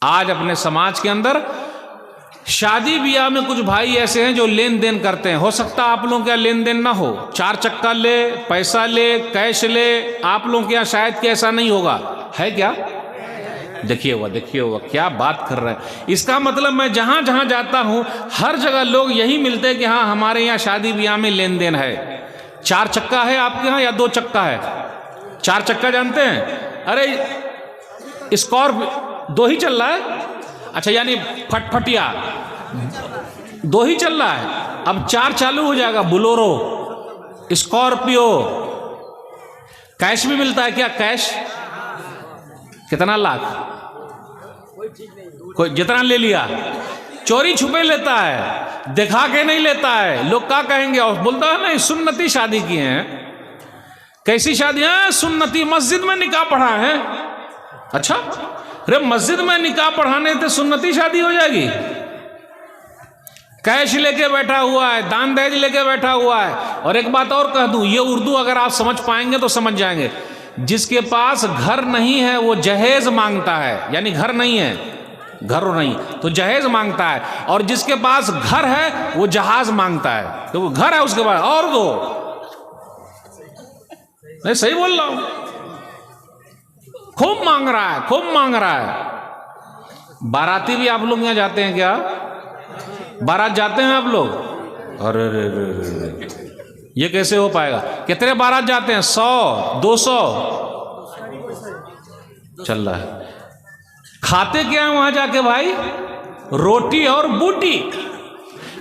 आज अपने समाज के अंदर शादी ब्याह में कुछ भाई ऐसे हैं जो लेन देन करते हैं। हो सकता है आप लोगों के यहाँ लेन देन ना हो, 4 चक्का ले, पैसा ले, कैश ले, आप लोगों के यहाँ शायद कि ऐसा नहीं होगा, है क्या? देखिए हुआ क्या बात कर रहे हैं। इसका मतलब मैं जहां जहां जाता हूं हर जगह लोग यही मिलते हैं कि हाँ हमारे यहाँ शादी ब्याह में लेन देन है। 4 चक्का है आपके यहाँ या 2 चक्का है? 4 चक्का जानते हैं? अरे स्कॉर्पियो 2 ही चल रहा है। अच्छा, यानी फटफटिया 2 ही चल रहा है, अब 4 चालू हो जाएगा। बोलेरो, स्कॉर्पियो, कैश भी मिलता है क्या? कैश कितना लाख? कोई जितना ले लिया, चोरी छुपे लेता है, दिखा के नहीं लेता है। लोग क्या कहेंगे? और बोलता है नहीं सुन्नती शादी की है। कैसी शादी है? सुन्नती, मस्जिद में निकाह पढ़ा है। अच्छा, अरे मस्जिद में निकाह पढ़ाने से सुन्नती शादी हो जाएगी? कैश लेके बैठा हुआ है, दान दहेज लेके बैठा हुआ है। और एक बात और कह दूं, ये उर्दू अगर आप समझ पाएंगे तो समझ जाएंगे। जिसके पास घर नहीं है वो जहेज मांगता है, यानी घर नहीं है, घर नहीं तो जहेज मांगता है। और जिसके पास घर है वो जहाज मांगता है, तो वो घर है उसके पास और दो। मैं सही बोल रहा हूं? खूब मांग रहा है, खूब मांग रहा है। बाराती भी आप लोग यहां जाते हैं क्या? बारात जाते हैं आप लोग? अरे ये कैसे हो पाएगा? कितने बारात जाते हैं? 100, 200 चल रहा है। खाते क्या है वहां जाके भाई? रोटी और बूटी।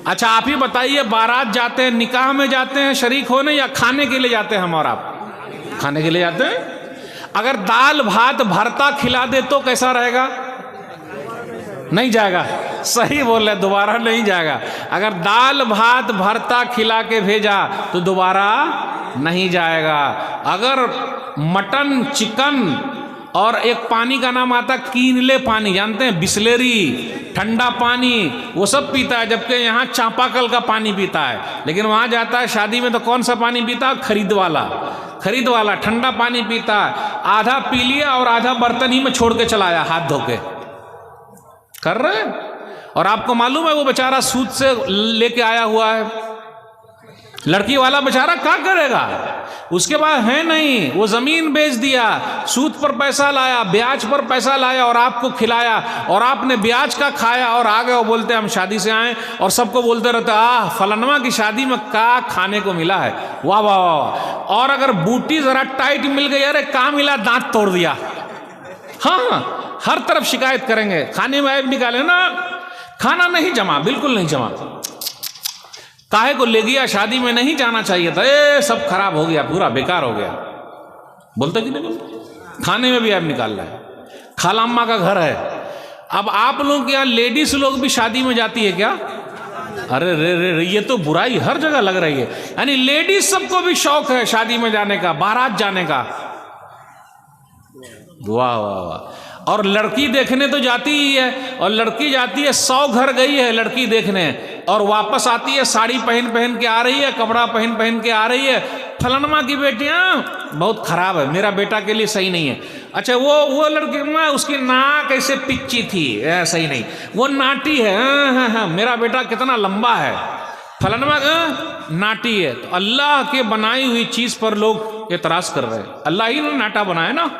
अच्छा आप ही बताइए, बारात जाते हैं, निकाह में जाते हैं शरीक होने, या खाने के लिए जाते हैं? हम और आप खाने के लिए जाते हैं। अगर दाल भात भरता खिला दे तो कैसा रहेगा? नहीं जाएगा। सही बोल रहे, दोबारा नहीं जाएगा। अगर दाल भात भरता खिला के भेजा तो दोबारा नहीं जाएगा। अगर मटन चिकन और एक पानी का नाम आता है कीनले पानी, जानते हैं? बिस्लेरी, ठंडा पानी, वो सब पीता है, जबकि यहाँ चापाकल का पानी पीता है। लेकिन वहाँ जाता है शादी में तो कौन सा पानी पीता है? खरीद वाला ठंडा पानी पीता है। आधा पी लिया और आधा बर्तन ही में छोड़ के चलाया, हाथ धो के कर रहे हैं। और आपको मालूम है वो बेचारा सूद से लेके आया हुआ है। लड़की वाला बेचारा क्या करेगा? उसके पास है नहीं, वो जमीन बेच दिया, सूद पर पैसा लाया, ब्याज पर पैसा लाया और आपको खिलाया, और आपने ब्याज का खाया और आ गए। वो बोलते हम शादी से आए, और सबको बोलते रहते फलानमा की शादी में क्या खाने को मिला है, वाह वाह वाह। और अगर बूटी जरा टाइट मिल गई, अरे क्या मिला, दांत तोड़ दिया। हाँ, हर तरफ शिकायत करेंगे। खाने में ऐब निकाले ना, खाना नहीं जमा, बिल्कुल नहीं जमा। काहे को ले गया? शादी में नहीं जाना चाहिए था, सब खराब हो गया, पूरा बेकार हो गया। बोलते कि नहीं बोलते? खाने में भी ऐब निकाल रहा है। खालाम्मा का घर है। अब आप लोग के यहाँ लेडीज लोग भी शादी में जाती है क्या? अरे रे, ये तो बुराई हर जगह लग रही है। यानी लेडीज सबको भी शौक है शादी में जाने का, बारात जाने का। वाह वाह वाह। और लड़की देखने तो जाती ही है, और लड़की जाती है 100 घर गई है लड़की देखने, और वापस आती है साड़ी पहन के आ रही है, कपड़ा पहन के आ रही है। फलानमा की बेटियां बहुत खराब है, मेरा बेटा के लिए सही नहीं है। अच्छा वो लड़की में उसकी नाक ऐसे पिच्ची थी, सही नहीं, वो नाटी है। हाँ, मेरा बेटा कितना लंबा है, फलानमा नाटी है। तो अल्लाह के बनाई हुई चीज पर लोग एतराज कर रहे हैं। अल्लाह ही ने नाटा बनाया ना,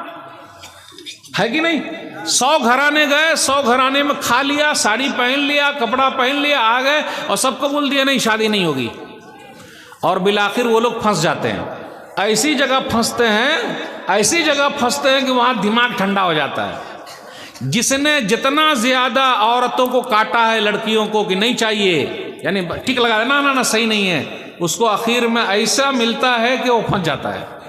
है कि नहीं? 100 घराने गए, 100 घराने में खा लिया, साड़ी पहन लिया, कपड़ा पहन लिया, आ गए और सबको बोल दिया नहीं शादी नहीं होगी। और बिलाखिर वो लोग फंस जाते हैं। ऐसी जगह फंसते हैं कि वहां दिमाग ठंडा हो जाता है। जिसने जितना ज्यादा औरतों को काटा है, लड़कियों को, कि नहीं चाहिए, यानी टिक लगा देना, ना सही नहीं है, उसको आखिर में ऐसा मिलता है कि वो फंस जाता है।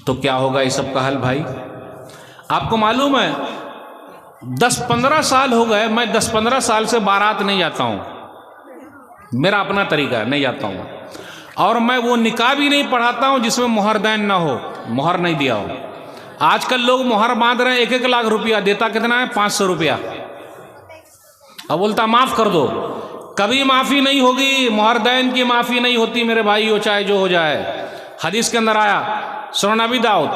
तो क्या होगा इस सब का हल भाई? आपको मालूम है 10-15 साल हो गए, मैं 10-15 साल से बारात नहीं जाता हूं। मेरा अपना तरीका है, नहीं जाता हूं। और मैं वो निकाह भी नहीं पढ़ाता हूं जिसमें मोहरदैन ना हो, मोहर नहीं दिया हो। आजकल लोग मोहर बांध रहे हैं, 1-1 लाख रुपया। देता कितना है? 500 रुपया। अब बोलता माफ कर दो। कभी माफी नहीं होगी, मोहरदैन की माफी नहीं होती मेरे भाई, हो चाहे जो हो जाए। हदीस के अंदर आया, सुनन अबी दाऊद,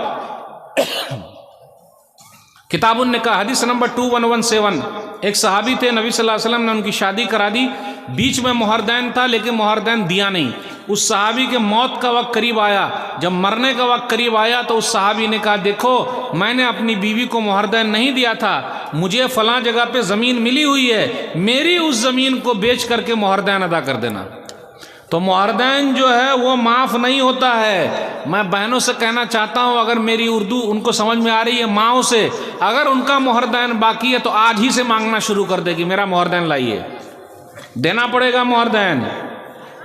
किताबुन निकाह हदीस नंबर 2117, एक सहाबी थे, नबी सल्लल्लाहु अलैहि वसल्लम ने उनकी शादी करा दी, बीच में मोहरदैन था लेकिन मोहरदैन दिया नहीं। उस सहाबी के मौत का वक्त करीब आया, जब मरने का वक्त करीब आया तो उस सहाबी ने कहा, देखो मैंने अपनी बीवी को मोहरदैन नहीं दिया था, मुझे फलां जगह पे ज़मीन मिली हुई है, मेरी उस ज़मीन को बेच करके मोहरदैन अदा कर देना। तो मोहरदैन जो है वो माफ़ नहीं होता है। मैं बहनों से कहना चाहता हूँ, अगर मेरी उर्दू उनको समझ में आ रही है, माओ से अगर उनका मोहरदैन बाकी है तो आज ही से मांगना शुरू कर दे कि मेरा मोहरदैन लाइए, देना पड़ेगा मोहरदैन,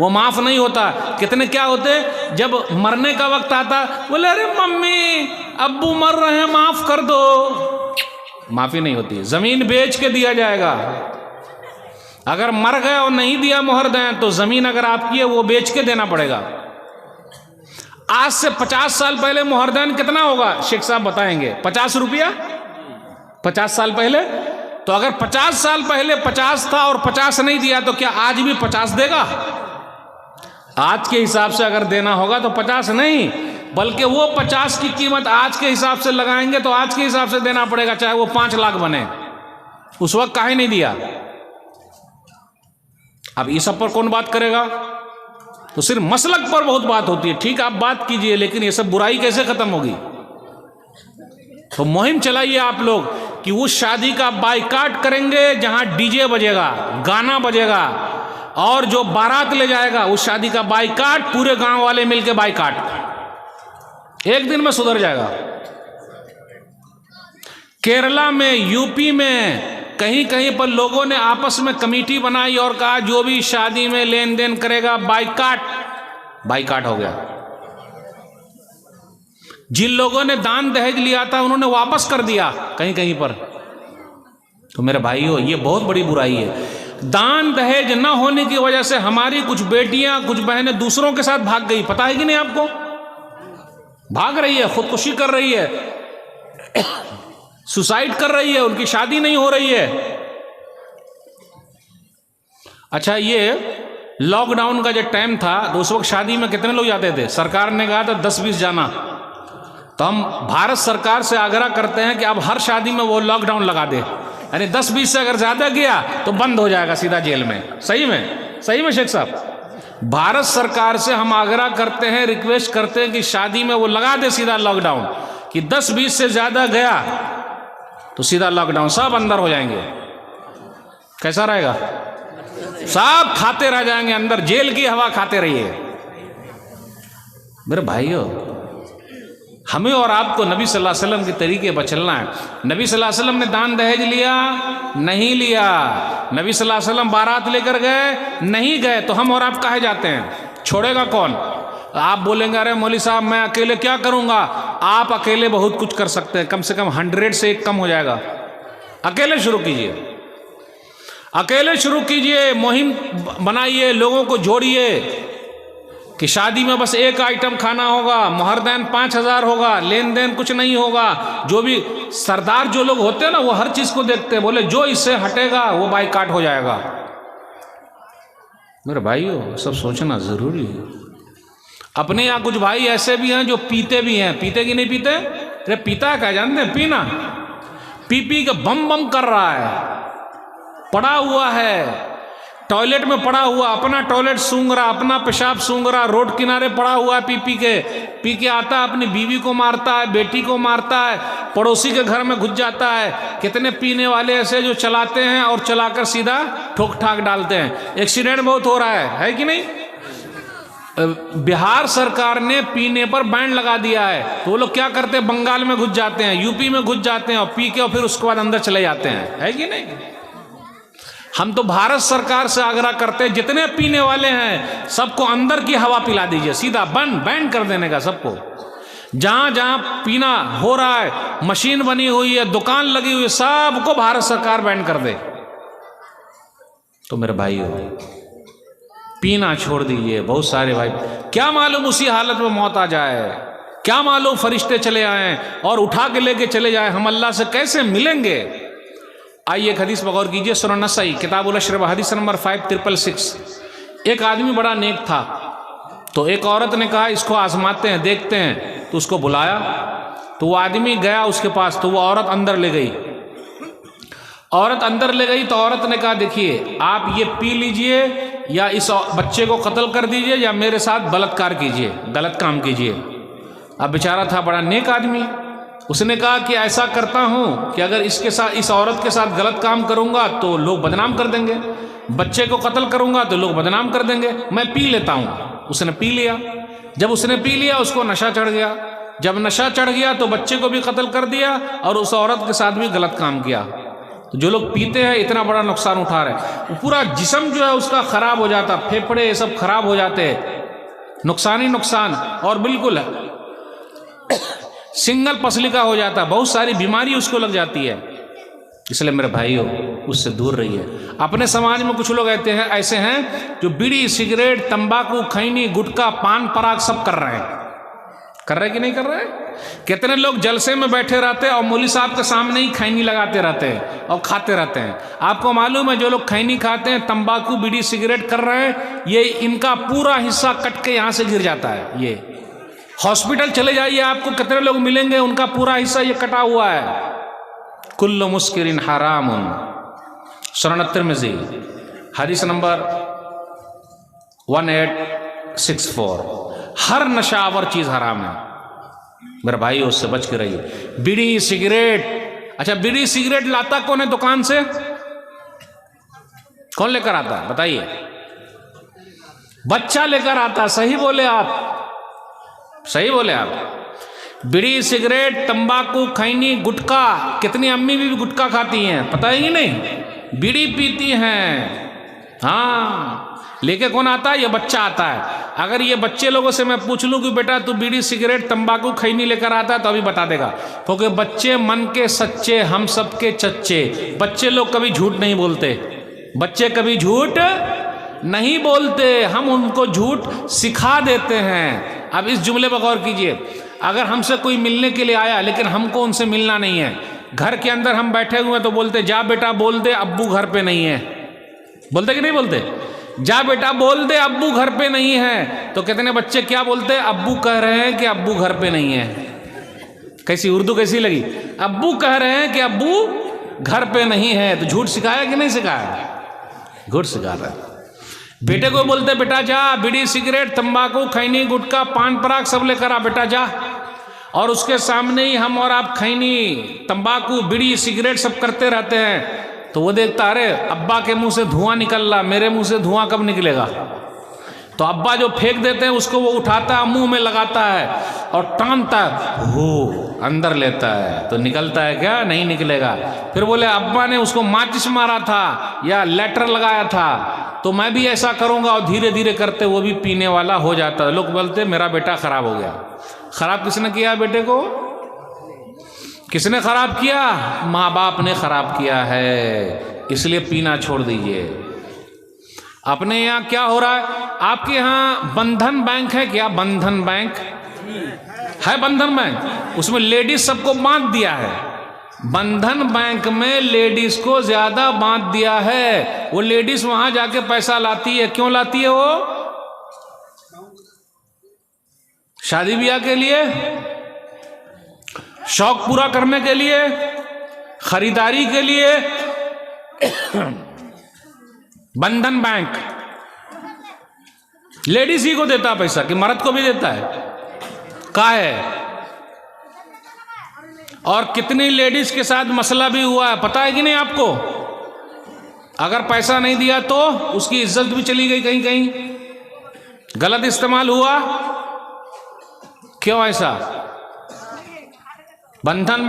वो माफ़ नहीं होता। कितने क्या होते, जब मरने का वक्त आता बोले अरे मम्मी अब्बू मर रहे हैं माफ़ कर दो, माफ़ी नहीं होती। ज़मीन बेच के दिया जाएगा, अगर मर गए और नहीं दिया मोहरदैन तो ज़मीन अगर आपकी है वो बेच के देना पड़ेगा। आज से 50 साल पहले मोहरदैन कितना होगा शेख साहब बताएंगे? 50 रुपया 50 साल पहले। तो अगर 50 साल पहले 50 था और 50 नहीं दिया तो क्या आज भी 50 देगा? आज के हिसाब से अगर देना होगा तो 50 नहीं, बल्कि वो 50 की कीमत आज के हिसाब से लगाएंगे तो आज के हिसाब से देना पड़ेगा, चाहे वो 5 लाख बने। उस वक्त काहे नहीं दिया? अब इस सब पर कौन बात करेगा? तो सिर्फ मसलक पर बहुत बात होती है। ठीक, आप बात कीजिए, लेकिन ये सब बुराई कैसे खत्म होगी? तो मुहिम चलाइए आप लोग कि उस शादी का बाइकाट करेंगे जहां डीजे बजेगा, गाना बजेगा, और जो बारात ले जाएगा उस शादी का बाइकाट, पूरे गांव वाले मिलके बाइकाट, एक दिन में सुधर जाएगा। केरला में, यूपी में कहीं कहीं पर लोगों ने आपस में कमेटी बनाई और कहा जो भी शादी में लेन देन करेगा बाइकाट, बाइकाट हो गया। जिन लोगों ने दान दहेज लिया था उन्होंने वापस कर दिया कहीं कहीं पर। तो मेरे भाइयों, ये बहुत बड़ी बुराई है। दान दहेज न होने की वजह से हमारी कुछ बेटियां, कुछ बहनें दूसरों के साथ भाग गई, पता है कि नहीं आपको? भाग रही है, खुदकुशी कर रही है, सुसाइड कर रही है, उनकी शादी नहीं हो रही है। अच्छा, ये लॉकडाउन का जो टाइम था तो उस वक्त शादी में कितने लोग जाते थे? सरकार ने कहा था 10-20 जाना। तो हम भारत सरकार से आग्रह करते हैं कि अब हर शादी में वो लॉकडाउन लगा दे, यानी 10-20 से अगर ज्यादा गया तो बंद हो जाएगा सीधा जेल में। सही में शेख साहब, भारत सरकार से हम आग्रह करते हैं, रिक्वेस्ट करते हैं कि शादी में वो लगा दे सीधा लॉकडाउन, कि 10-20 से ज्यादा गया तो सीधा लॉकडाउन, सब अंदर हो जाएंगे। कैसा रहेगा? सब खाते रह जाएंगे अंदर, जेल की हवा खाते रहिए। मेरे भाइयों, हमें और आपको नबी सल्लल्लाहु अलैहि वसल्लम के तरीके पर चलना है। नबी सल्लल्लाहु अलैहि वसल्लम ने दान दहेज लिया? नहीं लिया। नबी सल्लल्लाहु अलैहि वसल्लम बारात लेकर गए? नहीं गए। तो हम और आप काहे जाते हैं? छोड़ेगा कौन? आप बोलेंगे अरे मौलवी साहब मैं अकेले क्या करूंगा? आप अकेले बहुत कुछ कर सकते हैं, कम से कम 100 से 1 कम हो जाएगा। अकेले शुरू कीजिए, अकेले शुरू कीजिए, मुहिम बनाइए, लोगों को जोड़िए कि शादी में बस एक आइटम खाना होगा, मोहरदैन 5000 होगा, लेन देन कुछ नहीं होगा। जो भी सरदार जो लोग होते हैं ना, वो हर चीज को देखते हैं, बोले जो इससे हटेगा वो बाइकाट हो जाएगा। मेरे भाइयों, सब सोचना जरूरी है। अपने यहाँ कुछ भाई ऐसे भी हैं जो पीते भी हैं। पीते कि नहीं पीते? अरे पीता क्या जानते हैं? पीना पी के बम बम कर रहा है, पड़ा हुआ है टॉयलेट में, पड़ा हुआ अपना टॉयलेट सूंघ रहा, अपना पेशाब सूंघ रहा, रोड किनारे पड़ा हुआ है, पी के आता है, अपनी बीवी को मारता है, बेटी को मारता है, पड़ोसी के घर में घुस जाता है। कितने पीने वाले ऐसे जो चलाते हैं और चलाकर सीधा ठोक ठाक डालते हैं। एक्सीडेंट बहुत हो रहा है कि नहीं? बिहार सरकार ने पीने पर बैन लगा दिया है, तो वो लोग क्या करते हैं? बंगाल में घुस जाते हैं, यूपी में घुस जाते हैं और पी के और फिर उसके बाद अंदर चले जाते हैं, है कि नहीं? हम तो भारत सरकार से आग्रह करते हैं जितने पीने वाले हैं सबको अंदर की हवा पिला दीजिए, सीधा बैन कर देने का सबको। जहां जहां पीना हो रहा है, मशीन बनी हुई है, दुकान लगी हुई है, सबको भारत सरकार बैन कर दे। तो मेरे भाइयों, पीना छोड़ दीजिए। बहुत सारे भाई, क्या मालूम उसी हालत में मौत आ जाए, क्या मालूम फरिश्ते चले आए और उठा के लेके चले जाए, हम अल्लाह से कैसे मिलेंगे? आइए एक हदीस पर गौर कीजिए, सूरह नसाई किताबुल अशरब हदीस नंबर 5666। एक आदमी बड़ा नेक था, तो एक औरत ने कहा इसको आजमाते हैं, देखते हैं। तो उसको बुलाया, तो तो वो आदमी गया उसके पास, तो वो औरत अंदर ले गई। औरत अंदर ले गई तो औरत ने कहा देखिए आप ये पी लीजिए या इस बच्चे को कत्ल कर दीजिए या मेरे साथ बलात्कार कीजिए, गलत काम कीजिए। अब बेचारा था बड़ा नेक आदमी, उसने कहा कि ऐसा करता हूँ कि अगर इसके साथ, इस औरत के साथ गलत काम करूँगा तो लोग बदनाम कर देंगे, बच्चे को कत्ल करूँगा तो लोग बदनाम कर देंगे, मैं पी लेता हूँ। उसने पी लिया। जब उसने पी लिया उसको नशा चढ़ गया। जब नशा चढ़ गया तो बच्चे को भी कत्ल कर दिया और उस औरत के साथ भी गलत काम किया। तो जो लोग पीते हैं इतना बड़ा नुकसान उठा रहे हैं, पूरा जिस्म जो है उसका खराब हो जाता, फेफड़े ये सब खराब हो जाते हैं, नुकसान ही नुकसान, और बिल्कुल सिंगल पसली का हो जाता, बहुत सारी बीमारी उसको लग जाती है। इसलिए मेरे भाइयों उससे दूर रहिए। अपने समाज में कुछ लोग ऐसे हैं जो बीड़ी, सिगरेट, तंबाकू, खैनी, गुटखा, पान पराग सब कर रहे हैं। कर रहे कि नहीं कर रहे? कितने लोग जलसे में बैठे रहते हैं और मौलवी साहब के सामने ही खैनी लगाते रहते हैं और खाते रहते हैं। आपको मालूम है जो लोग खैनी खाते हैं, तंबाकू, बीड़ी, सिगरेट कर रहे हैं, ये इनका पूरा हिस्सा कट के यहाँ से गिर जाता है। ये हॉस्पिटल चले जाइए, आपको कितने लोग मिलेंगे उनका पूरा हिस्सा ये कटा हुआ है। कुल्लु मुस्किरिन हरामुन, सुनन तिर्मिज़ी हदीस नंबर 1864। हर नशावर चीज हराम है मेरे भाई, उससे बच के रहिए। बीड़ी, सिगरेट, अच्छा बीड़ी सिगरेट लाता कौन है दुकान से? कौन लेकर आता है बताइए? बच्चा लेकर आता। सही बोले आप, सही बोले आप। बीड़ी, सिगरेट, तंबाकू, खैनी, गुटखा, कितनी अम्मी भी गुटखा खाती हैं पता है कि नहीं? बीड़ी पीती हैं। हाँ, लेके कौन आता है? ये बच्चा आता है। अगर ये बच्चे लोगों से मैं पूछ लूं कि बेटा तू बीड़ी, सिगरेट, तंबाकू, खैनी लेकर आता है तो अभी बता देगा, क्योंकि बच्चे मन के सच्चे, हम सबके चच्चे। बच्चे लोग कभी झूठ नहीं बोलते, बच्चे कभी झूठ नहीं बोलते, हम उनको झूठ सिखा देते हैं। अब इस जुमले पर गौर कीजिए, अगर हमसे कोई मिलने के लिए आया लेकिन हमको उनसे मिलना नहीं है, घर के अंदर हम बैठे हुए हैं तो बोलते जा बेटा बोल दे अब्बू घर पे नहीं है। बोलते कि नहीं बोलते? जा बेटा बोल दे अब्बू घर पे नहीं है। तो कितने बच्चे क्या बोलते हैं? अब्बू कह रहे हैं कि अब्बू घर पे नहीं है। कैसी उर्दू कैसी लगी? अब्बू कह रहे हैं कि अब्बू घर पे नहीं है। तो झूठ सिखाया कि नहीं सिखाया? झूठ सिखा रहा है। बेटे को बोलते बेटा जा बीड़ी, सिगरेट, तंबाकू, खैनी, गुटखा, पान पराग सब लेकर आ बेटा जा, और उसके सामने ही हम और आप खैनी, तंबाकू, बीड़ी, सिगरेट सब करते रहते हैं। तो वो देखता अरे अब्बा के मुंह से धुआं निकल रहा, मेरे मुंह से धुआं कब निकलेगा? तो अब्बा जो फेंक देते हैं उसको वो उठाता है, मुंह में लगाता है और टानता है, हो अंदर लेता है। तो निकलता है क्या? नहीं निकलेगा। फिर बोले अब्बा ने उसको माचिस मारा था या लेटर लगाया था, तो मैं भी ऐसा करूंगा, और धीरे धीरे करते वो भी पीने वाला हो जाता है। लोग बोलते मेरा बेटा खराब हो गया। खराब किसने किया बेटे को? किसने खराब किया? माँ बाप ने खराब किया है। इसलिए पीना छोड़ दीजिए। अपने यहाँ क्या हो रहा है? आपके यहाँ बंधन बैंक है क्या? बंधन बैंक है? बंधन बैंक, उसमें लेडीज सबको बांट दिया है। बंधन बैंक में लेडीज को ज्यादा बांट दिया है। वो लेडीज वहां जाके पैसा लाती है। क्यों लाती है? वो शादी ब्याह के लिए, शौक पूरा करने के लिए, खरीदारी के लिए। बंधन बैंक लेडीज ही को देता है पैसा कि मर्द को भी देता है? का है? और कितनी लेडीज के साथ मसला भी हुआ है पता है कि नहीं आपको? अगर पैसा नहीं दिया तो उसकी इज्जत भी चली गई, कहीं कहीं गलत इस्तेमाल हुआ। क्यों ऐसा? बंधन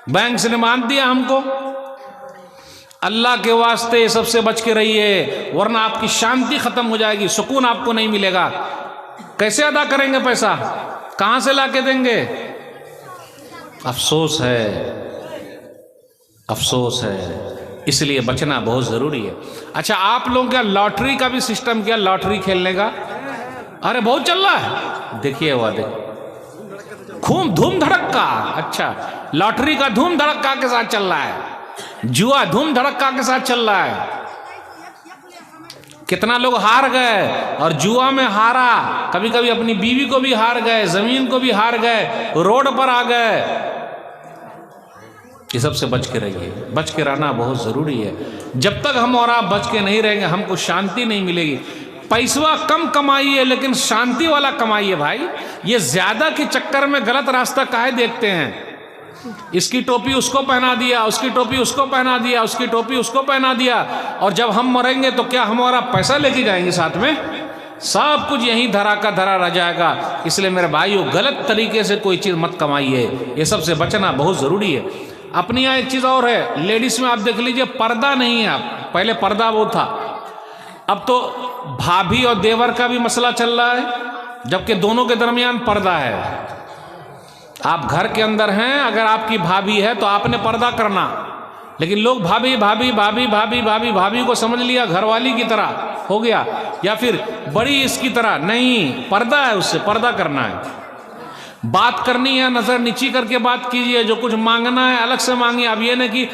बैंक से बांध दिया हमको। अल्लाह के वास्ते सबसे बच के रहिए, वरना आपकी शांति खत्म हो जाएगी, सुकून आपको नहीं मिलेगा। कैसे अदा करेंगे पैसा? कहां से लाके देंगे? अफसोस है, अफसोस है। इसलिए बचना बहुत जरूरी है। अच्छा, आप लोगों का लॉटरी का भी सिस्टम क्या? लॉटरी खेलने का अरे बहुत चल रहा है। देखिए हुआ, देखिए खूब धूम धड़क्का। अच्छा, लॉटरी का धूम धड़क्का के साथ चल रहा है, जुआ धूम धड़क्का के साथ चल रहा है। कितना लोग हार गए और जुआ में हारा, कभी कभी अपनी बीवी को भी हार गए, जमीन को भी हार गए, रोड पर आ गए। ये सब से बच के रहिए, बच के रहना बहुत ज़रूरी है। जब तक हम और आप बच के नहीं रहेंगे हमको शांति नहीं मिलेगी। पैसा कम कमाइए लेकिन शांति वाला कमाइए भाई। ये ज़्यादा के चक्कर में गलत रास्ता काहे देखते हैं। इसकी टोपी उसको पहना दिया, उसकी टोपी उसको पहना दिया, उसकी टोपी उसको पहना दिया, और जब हम मरेंगे तो क्या हमारा पैसा लेके जाएंगे साथ में? सब कुछ यहीं धरा का धरा रह जाएगा। इसलिए मेरे भाइयों, गलत तरीके से कोई चीज़ मत कमाइए, ये सब से बचना बहुत ज़रूरी है। अपनी यहाँ एक चीज़ और है, लेडीज़ में आप देख लीजिए पर्दा नहीं है। आप पहले पर्दा वो था, अब तो भाभी और देवर का भी मसला चल रहा है, जबकि दोनों के दरमियान पर्दा है। आप घर के अंदर हैं, अगर आपकी भाभी है तो आपने पर्दा करना, लेकिन लोग भाभी भाभी भाभी भाभी भाभी भाभी को समझ लिया घरवाली की तरह हो गया, या फिर बड़ी इसकी तरह। नहीं, पर्दा है, उससे पर्दा करना है। बात करनी है नज़र नीची करके बात कीजिए, जो कुछ मांगना है अलग से मांगिए। अब ये नहीं कि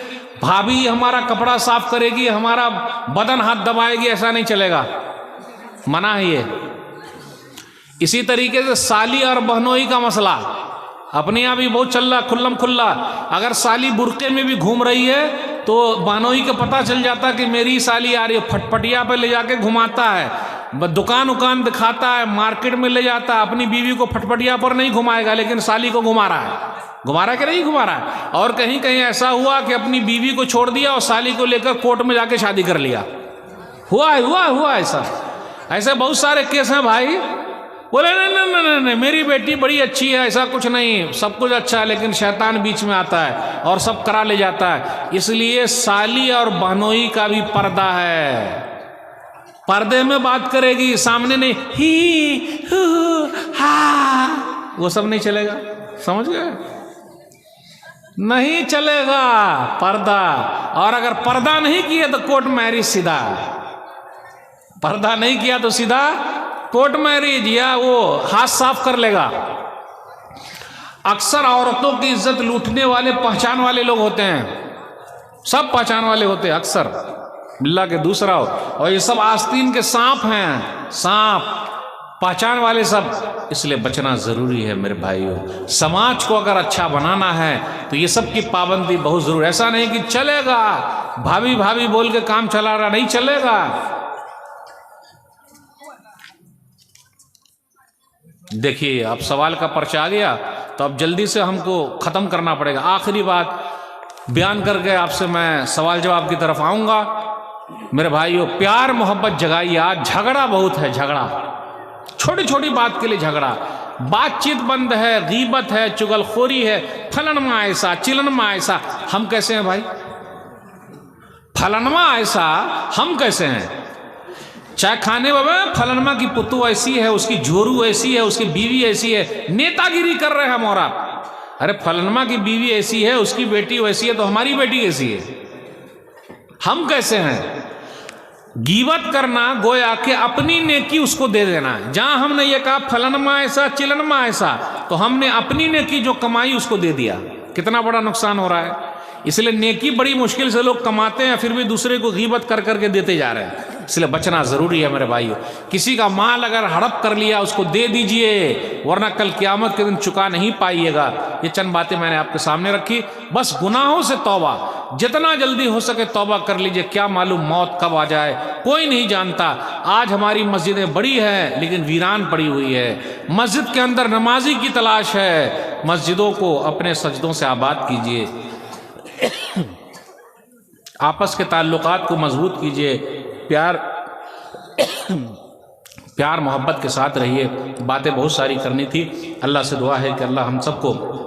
भाभी हमारा कपड़ा साफ करेगी, हमारा बदन हाथ दबाएगी, ऐसा नहीं चलेगा, मना है ये। इसी तरीके से साली और बहनोई का मसला अपने यहाँ भी बहुत चल रहा, खुल्लम खुल्ला। अगर साली बुरके में भी घूम रही है तो बहनोई को पता चल जाता कि मेरी साली आ रही है, फटफटिया पे ले जाके घुमाता है, दुकान उकान दिखाता है, मार्केट में ले जाता है। अपनी बीवी को फटफटिया पर नहीं घुमाएगा, लेकिन साली को घुमा रहा है। घुमा रहा है कि नहीं घुमा रहा है? और कहीं कहीं ऐसा हुआ कि अपनी बीवी को छोड़ दिया और साली को लेकर कोर्ट में जाके शादी कर लिया। हुआ ऐसा, ऐसे बहुत सारे केस हैं भाई। बोले नहीं, मेरी बेटी बड़ी अच्छी है, ऐसा कुछ नहीं, सब कुछ अच्छा है, लेकिन शैतान बीच में आता है और सब करा ले जाता है। इसलिए साली और बहनोई का भी पर्दा है, पर्दे में बात करेगी, सामने नहीं ही हा, वो सब नहीं चलेगा, समझ गए? नहीं चलेगा पर्दा। और अगर पर्दा नहीं किया तो कोर्ट मैरिज सीधा, पर्दा नहीं किया तो सीधा कोर्ट मैरिज, या वो हाथ साफ कर लेगा। अक्सर औरतों की इज्जत लूटने वाले पहचान वाले लोग होते हैं, सब पहचान वाले होते हैं अक्सर, बिल्ला के दूसरा हो। और ये सब आस्तीन के सांप हैं, सांप पहचान वाले सब। इसलिए बचना जरूरी है मेरे भाइयों। समाज को अगर अच्छा बनाना है तो ये सब की पाबंदी बहुत जरूरी। ऐसा नहीं कि चलेगा भाभी भाभी बोल के काम चला रहा, नहीं चलेगा। देखिए, अब सवाल का पर्चा आ गया तो अब जल्दी से हमको ख़त्म करना पड़ेगा। आखिरी बात बयान करके आपसे मैं सवाल जवाब की तरफ आऊँगा। मेरे भाइयों, प्यार मोहब्बत जगाइए। आज झगड़ा बहुत है, झगड़ा, छोटी छोटी बात के लिए झगड़ा, बातचीत बंद है, गीबत है, चुगलखोरी है, फलनमा ऐसा चिलनमा ऐसा। हम कैसे हैं भाई? फलनमा ऐसा हम कैसे हैं? चाय खाने बाबा, फलनमा की पुत्तू ऐसी है, उसकी जोरू ऐसी है, उसकी बीवी ऐसी है, नेतागिरी कर रहे हैं हम और आप। अरे फलनमा की बीवी ऐसी है, उसकी बेटी वैसी है, तो हमारी बेटी कैसी है? हम कैसे हैं? गीबत करना गोया कि अपनी नेकी उसको दे देना। जहां हमने ये कहा फलनमा ऐसा चिलनमा ऐसा, तो हमने अपनी नेकी जो कमाई उसको दे दिया। कितना बड़ा नुकसान हो रहा है। इसलिए नेकी बड़ी मुश्किल से लोग कमाते हैं, फिर भी दूसरे को गीबत कर करके देते जा रहे हैं। इसलिए बचना ज़रूरी है मेरे भाइयों। किसी का माल अगर हड़प कर लिया उसको दे दीजिए, वरना कल क़यामत के दिन चुका नहीं पाइएगा। ये चंद बातें मैंने आपके सामने रखी। बस गुनाहों से तौबा, जितना जल्दी हो सके तौबा कर लीजिए। क्या मालूम मौत कब आ जाए, कोई नहीं जानता। आज हमारी मस्जिदें बड़ी हैं लेकिन वीरान पड़ी हुई है। मस्जिद के अंदर नमाजी की तलाश है। मस्जिदों को अपने सजदों से आबाद कीजिए, आपस के ताल्लुकात को मजबूत कीजिए, प्यार मोहब्बत के साथ रहिए। बातें बहुत सारी करनी थी। अल्लाह से दुआ है कि अल्लाह हम सबको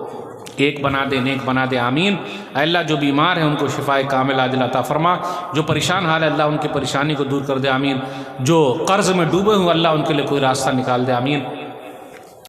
एक बना दे, नेक बना दे, आमीन। अल्लाह जो बीमार हैं उनको शिफाए कामिल आजिल अता फरमा। जो परेशान हाल है अल्लाह उनकी परेशानी को दूर कर दे, आमीन। जो कर्ज में डूबे हुए अल्लाह उनके लिए कोई रास्ता निकाल दे, आमीन।